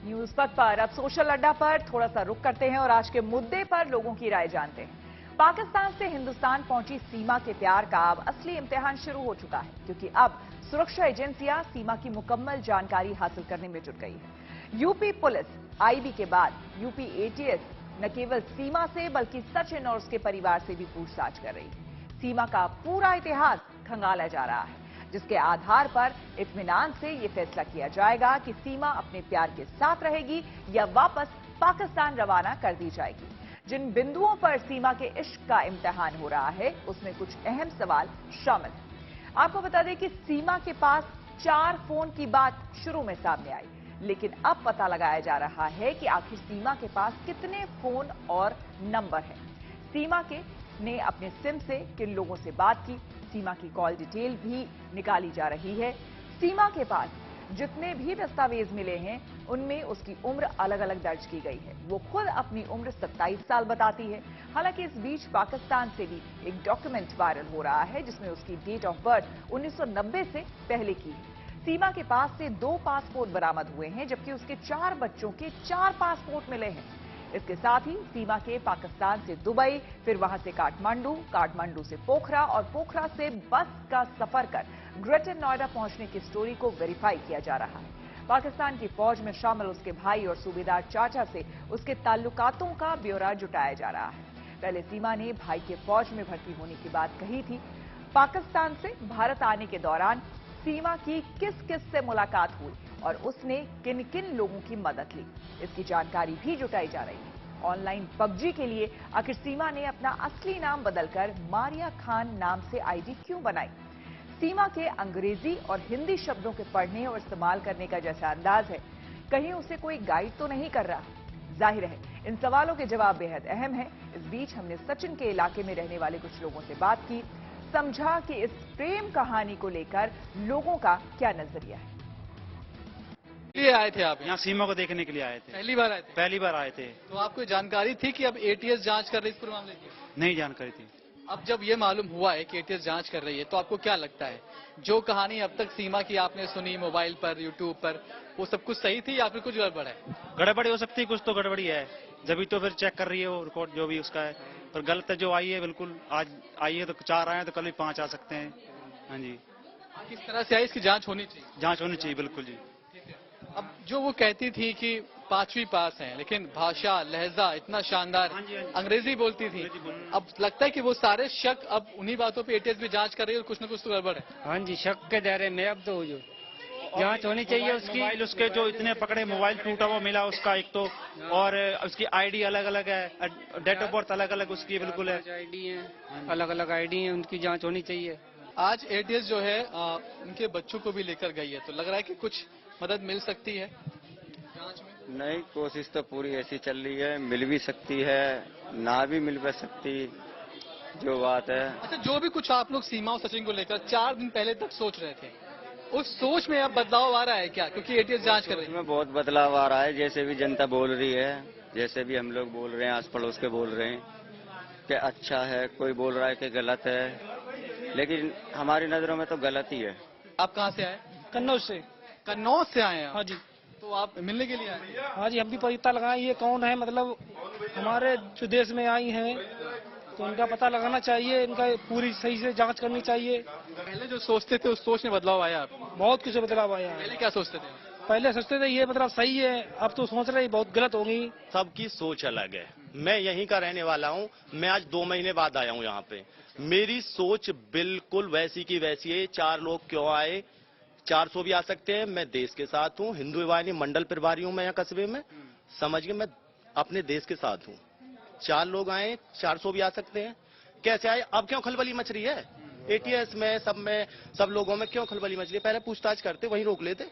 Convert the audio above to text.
News पथ पर अब सोशल अड्डा पर थोड़ा सा रुक करते हैं और आज के मुद्दे पर लोगों की राय जानते हैं। पाकिस्तान से हिंदुस्तान पहुंची सीमा के प्यार का अब असली इम्तिहान शुरू हो चुका है, क्योंकि अब सुरक्षा एजेंसियां सीमा की मुकम्मल जानकारी हासिल करने में जुट गई है। यूपी पुलिस आईबी के बाद यूपी एटीएस न केवल सीमा से बल्कि सचिन और उसके परिवार से भी पूछताछ कर रही है। सीमा का पूरा इतिहास खंगाला जा रहा है, जिसके आधार पर इत्मीनान से ये फैसला किया जाएगा कि सीमा अपने प्यार के साथ रहेगी या वापस पाकिस्तान रवाना कर दी जाएगी। जिन बिंदुओं पर सीमा के इश्क का इम्तिहान हो रहा है, उसमें कुछ अहम सवाल शामिल हैं। आपको बता दें कि सीमा के पास 4 फोन की बात शुरू में सामने आई, लेकिन अब पता लगाया जा रहा है कि आखिर सीमा के पास कितने फोन और नंबर हैं। सीमा ने अपने सिम से किन लोगों से बात की, सीमा की कॉल डिटेल भी निकाली जा रही है। सीमा के पास जितने भी दस्तावेज मिले हैं, उनमें उसकी उम्र अलग अलग दर्ज की गई है। वो खुद अपनी उम्र 27 साल बताती है। हालांकि इस बीच पाकिस्तान से भी एक डॉक्यूमेंट वायरल हो रहा है, जिसमें उसकी डेट ऑफ बर्थ 1990 से पहले की है। सीमा के पास से 2 पासपोर्ट बरामद हुए हैं, जबकि उसके 4 बच्चों के 4 पासपोर्ट मिले हैं। इसके साथ ही सीमा के पाकिस्तान से दुबई, फिर वहां से काठमांडू, काठमांडू से पोखरा और पोखरा से बस का सफर कर ग्रेटर नोएडा पहुंचने की स्टोरी को वेरीफाई किया जा रहा है। पाकिस्तान की फौज में शामिल उसके भाई और सूबेदार चाचा से उसके ताल्लुकातों का ब्यौरा जुटाया जा रहा है। पहले सीमा ने भाई के फौज में भर्ती होने की बात कही थी। पाकिस्तान से भारत आने के दौरान सीमा की किस किस से मुलाकात हुई और उसने किन किन लोगों की मदद ली, इसकी जानकारी भी जुटाई जा रही है। ऑनलाइन पबजी के लिए आखिर सीमा ने अपना असली नाम बदलकर मारिया खान नाम से आईडी क्यों बनाई? सीमा के अंग्रेजी और हिंदी शब्दों के पढ़ने और इस्तेमाल करने का जैसा अंदाज है, कहीं उसे कोई गाइड तो नहीं कर रहा? जाहिर है इन सवालों के जवाब बेहद अहम है। इस बीच हमने सचिन के इलाके में रहने वाले कुछ लोगों से बात की, समझा कि इस प्रेम कहानी को लेकर लोगों का क्या नजरिया है। लिए आए थे आप यहाँ सीमा को देखने के लिए आए थे। पहली बार आए थे? पहली बार आए थे। तो आपको जानकारी थी कि अब एटीएस जांच कर रही है इस पूरे मामले की? नहीं जानकारी थी। अब जब ये मालूम हुआ है कि एटीएस जांच कर रही है, तो आपको क्या लगता है, जो कहानी अब तक सीमा की आपने सुनी मोबाइल पर, यूट्यूब पर, वो सब कुछ सही थी या फिर कुछ गड़बड़ है? गड़बड़ी हो सकती है, कुछ तो गड़बड़ी है, जब तो फिर चेक कर रही है वो रिकॉर्ड जो भी उसका है। और गलत जो आई है, बिल्कुल आज आई है तो 4 आए हैं तो कल भी 5 आ सकते हैं। हाँ जी, किस तरह से आई इसकी जांच होनी चाहिए? जांच होनी चाहिए, बिल्कुल जी। अब जो वो कहती थी कि 5वीं पास है, लेकिन भाषा लहजा इतना शानदार, हाँ जी, हाँ जी। अंग्रेजी बोलती थी। अब लगता है कि वो सारे शक अब उन्हीं बातों पे एटीएस भी जांच कर रही है और कुछ न कुछ तो गड़बड़ है। हाँ जी, शक के दायरे में अब तो जो जांच होनी चाहिए उसकी। मोबाइल उसके जो इतने पकड़े, मोबाइल टूटा हुआ मिला उसका एक तो, और उसकी आईडी अलग अलग है, डेट ऑफ बर्थ अलग अलग उसकी बिल्कुल है। आईडी है, अलग अलग आईडी है, उनकी जांच होनी चाहिए। आज एटीएस जो है उनके बच्चों को भी लेकर गई है, तो लग रहा है कि कुछ मदद मिल सकती है जांच में? नहीं, कोशिश तो पूरी ऐसी चल रही है, मिल भी सकती है, ना भी मिल भी सकती, जो बात है। अच्छा, जो भी कुछ आप लोग सीमा और सचिन को लेकर 4 दिन पहले तक सोच रहे थे, उस सोच में अब बदलाव आ रहा है क्या, क्योंकि एटीएस जांच कर रही है? इसमें बहुत बदलाव आ रहा है, जैसे भी जनता बोल रही है, जैसे भी हम लोग बोल रहे हैं, आस पड़ोस के बोल रहे हैं कि अच्छा है, कोई बोल रहा है कि गलत है, लेकिन हमारी नजरों में तो गलत ही है। आप कहाँ से आए? कन्नौज से। कन्नौज से आए हैं? हाँ जी। तो आप मिलने के लिए आए? हाँ जी, हम भी पता लगाए ये कौन है, मतलब हमारे जो देश में आई हैं, तो इनका पता लगाना चाहिए, इनका पूरी सही से जांच करनी चाहिए। पहले जो सोचते थे उस सोच में बदलाव आया आपको? बहुत कुछ बदलाव आया है। पहले क्या सोचते थे? पहले सोचते थे ये मतलब सही है, अब तो सोच रहे बहुत गलत होगी। सबकी सोच अलग है। मैं यहीं का रहने वाला हूं, मैं आज 2 महीने बाद आया हूं यहाँ पे। मेरी सोच बिल्कुल वैसी की वैसी है। 4 लोग क्यों आए, 400 भी आ सकते हैं। मैं देश के साथ हूँ, हिंदू विवाहिनी मंडल प्रभारी हूँ मैं यहाँ कस्बे में, समझ गए, मैं अपने देश के साथ हूँ। 4 लोग आए, 400 भी आ सकते हैं। कैसे आए, अब क्यों खलबली मच रही है? एटीएस में सब लोगों में क्यों खलबली मच रही है? पहले पूछताछ करते, वहीं रोक लेते।